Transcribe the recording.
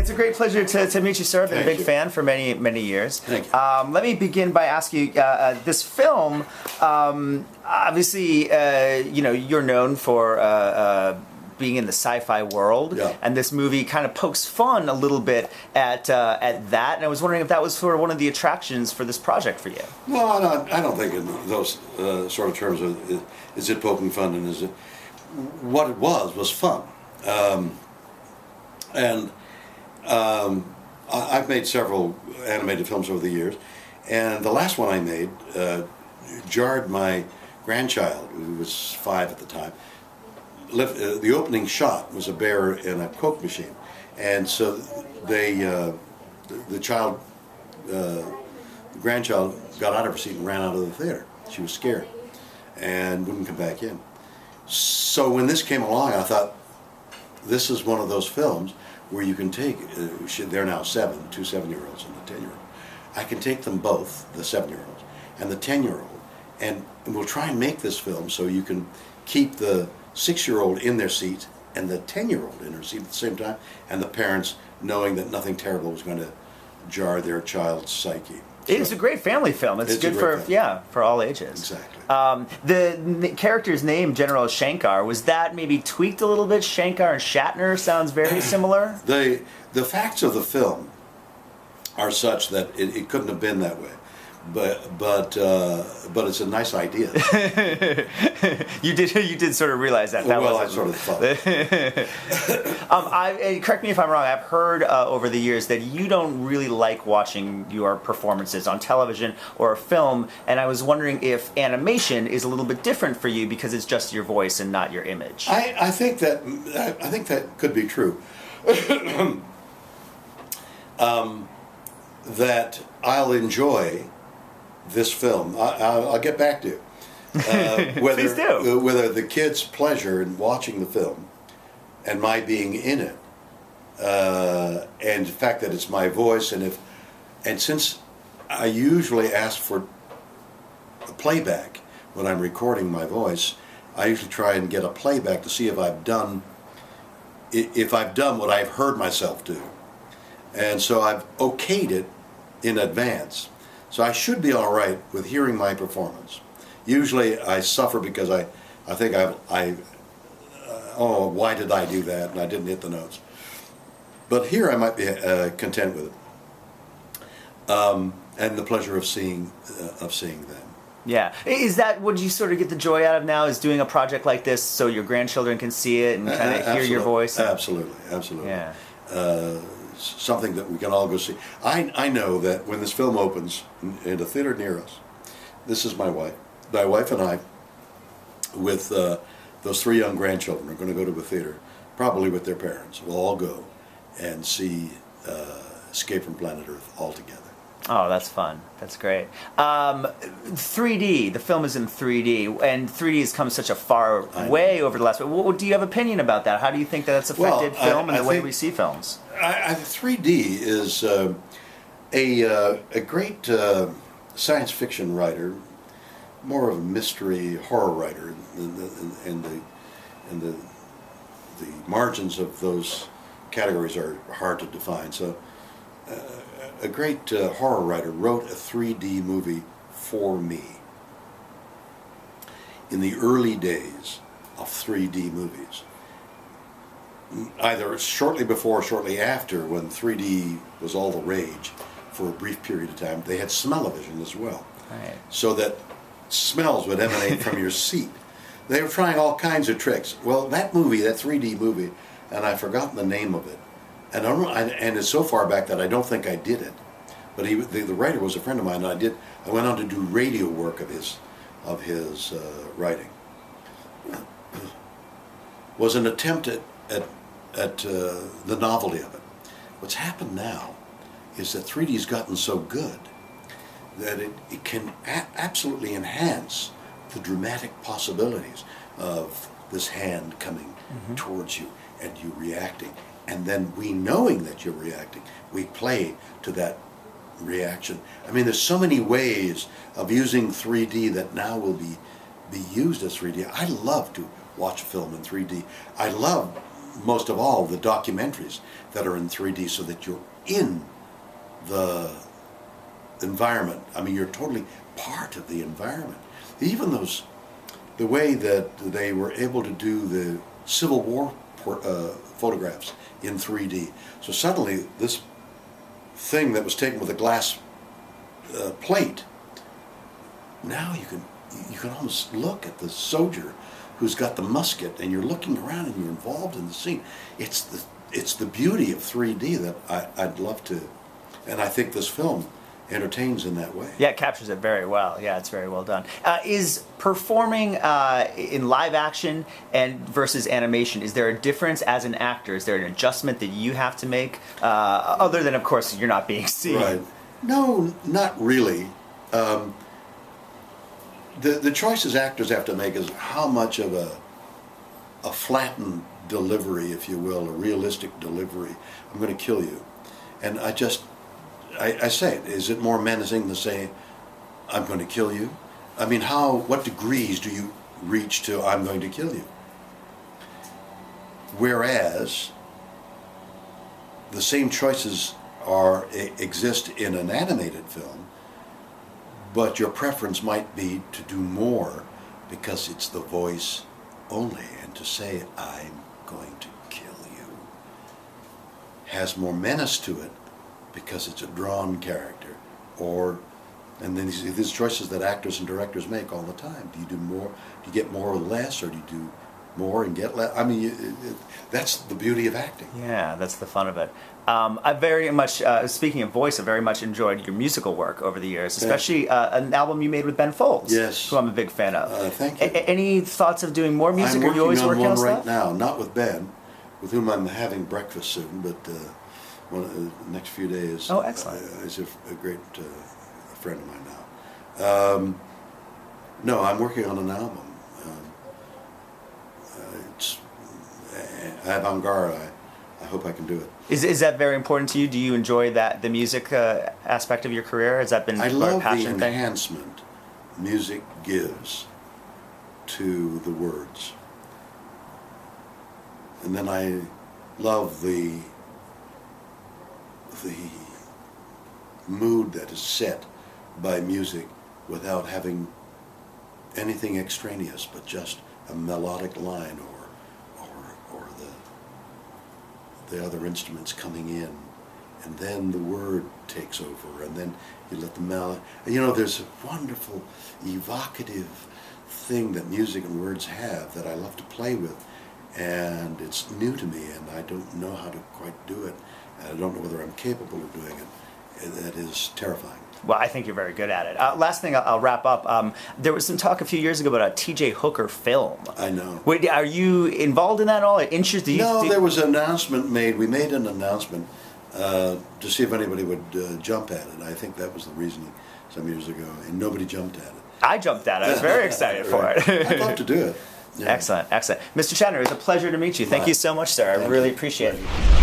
it's a great pleasure to meet you, sir. I've been a big fan for many, many years. Thank you. Let me begin by asking you, this film, obviously, you're known for being in the sci-fi world, and this movie kind of pokes fun a little bit at that, and I was wondering if that was sort of one of the attractions for this project for you. Well, I don't think in those sort of terms of is it poking fun, and is it what it was fun. I've made several animated films over the years, and the last one I made jarred my grandchild, who was 5 at the time. The opening shot was a bear in a Coke machine, and so the grandchild got out of her seat and ran out of the theater. She was scared and wouldn't come back in. So when this came along, I thought, this is one of those films where you can take, they're now 7, 2 7-year-olds and a 10-year-old. I can take them both, the 7-year-olds and the 10-year-old, and we'll try and make this film so you can keep the 6-year-old in their seat and the 10-year-old in her seat at the same time, and the parents for nothing terrible was going to jar their child's psyche. It's a great family film. It's good for all ages. Exactly. The character's name, General Shankar, was that maybe tweaked a little bit? Shankar and Shatner sounds very similar. The facts of the film are such that it couldn't have been that way. But it's a nice idea. You did sort of realize that. Well, I sort of thought. Correct me if I'm wrong. I've heard over the years that you don't really like watching your performances on television or film, and I was wondering if animation is a little bit different for you because it's just your voice and not your image. I think that could be true. That I'll enjoy this film. I'll get back to it. Please do. Whether the kids' pleasure in watching the film and my being in it, and the fact that it's my voice, and since I usually ask for a playback when I'm recording my voice, I usually try and get a playback to see if I've done what I've heard myself do, and so I've okayed it in advance. So I should be all right with hearing my performance. Usually I suffer because I think oh, why did I do that? And I didn't hit the notes. But here I might be content with it, and the pleasure of seeing them. Yeah, is that what you sort of get the joy out of now? Is doing a project like this so your grandchildren can see it and kind of hear your voice? Absolutely. Yeah. Something that we can all go see. I know that when this film opens in a theater near us, this is my wife and I, with those 3 young grandchildren, are going to go to the theater, probably with their parents. We'll all go and see Escape from Planet Earth all together. Oh, that's fun. That's great. 3D, the film is in 3D, and 3D has come such a far way over the last... Do you have an opinion about that? How do you think that it's affected film and the way we see films? 3D is a great science fiction writer, more of a mystery horror writer, and the margins of those categories are hard to define. So a great horror writer wrote a 3D movie for me in the early days of 3D movies. Either shortly before or shortly after, when 3D was all the rage for a brief period of time, they had smell-o-vision as well. Right. So that smells would emanate from your seat. They were trying all kinds of tricks. Well, that movie, that 3D movie, and I've forgotten the name of it, and it's so far back that I don't think I did it. But the writer was a friend of mine, and I went on to do radio work of his writing. Was an attempt at the novelty of it. What's happened now is that 3D's gotten so good that it can absolutely enhance the dramatic possibilities of this hand coming towards you and you reacting. And then we knowing that you're reacting, we play to that reaction. I mean, there's so many ways of using 3D that now will be used as 3D. I love to watch a film in 3D. I love most of all, the documentaries that are in 3D, so that you're in the environment. I mean, you're totally part of the environment. Even the way that they were able to do the Civil War photographs in 3D. So suddenly, this thing that was taken with a glass plate, now you can almost look at the soldier who's got the musket, and you're looking around and you're involved in the scene. It's the beauty of 3D that I'd love to, and I think this film entertains in that way. Yeah, it captures it very well. Yeah, it's very well done. Is performing in live action and versus animation, is there a difference as an actor? Is there an adjustment that you have to make, other than, of course, you're not being seen? Right. No, not really. The choices actors have to make is how much of a flattened delivery, if you will, a realistic delivery. I'm going to kill you. And I say it. Is it more menacing to say, I'm going to kill you? I mean, what degrees do you reach to, I'm going to kill you? Whereas, the same choices exist in an animated film, but your preference might be to do more because it's the voice only, and to say, I'm going to kill you, has more menace to it, because it's a drawn character. And then these choices that actors and directors make all the time. Do you do more? Do you get more or less, or do you do more and get less? I mean, that's the beauty of acting. Yeah, that's the fun of it. I very much, speaking of voice, I very much enjoyed your musical work over the years, especially an album you made with Ben Folds, yes, who I'm a big fan of. Thank you. Any thoughts of doing more music? Are you always working on one stuff? right now, not with Ben, with whom I'm having breakfast soon, but the next few days. Oh, excellent. He's a great friend of mine now. No, I'm working on an album. It's avant-garde. I hope I can do it. Is that very important to you? Do you enjoy the music aspect of your career? Has that been I a love passion the thing? enhancement music gives to the words. And then I love the mood that is set by music without having anything extraneous, but just a melodic line or the other instruments coming in, and then the word takes over, and then you let the melody. You know, there's a wonderful evocative thing that music and words have that I love to play with, and it's new to me, and I don't know how to quite do it, and I don't know whether I'm capable of doing it. That is terrifying. Well, I think you're very good at it. Last thing I'll wrap up. There was some talk a few years ago about a T.J. Hooker film. I know. Wait, are you involved in that at all? Interested? No, there was an announcement made. We made an announcement to see if anybody would jump at it. I think that was the reasoning some years ago, and nobody jumped at it. I jumped at it. I was very excited for it. I'd love to do it. Yeah. Excellent, excellent. Mr. Shatner, it was a pleasure to meet you. Thank you so much, sir. I really appreciate it.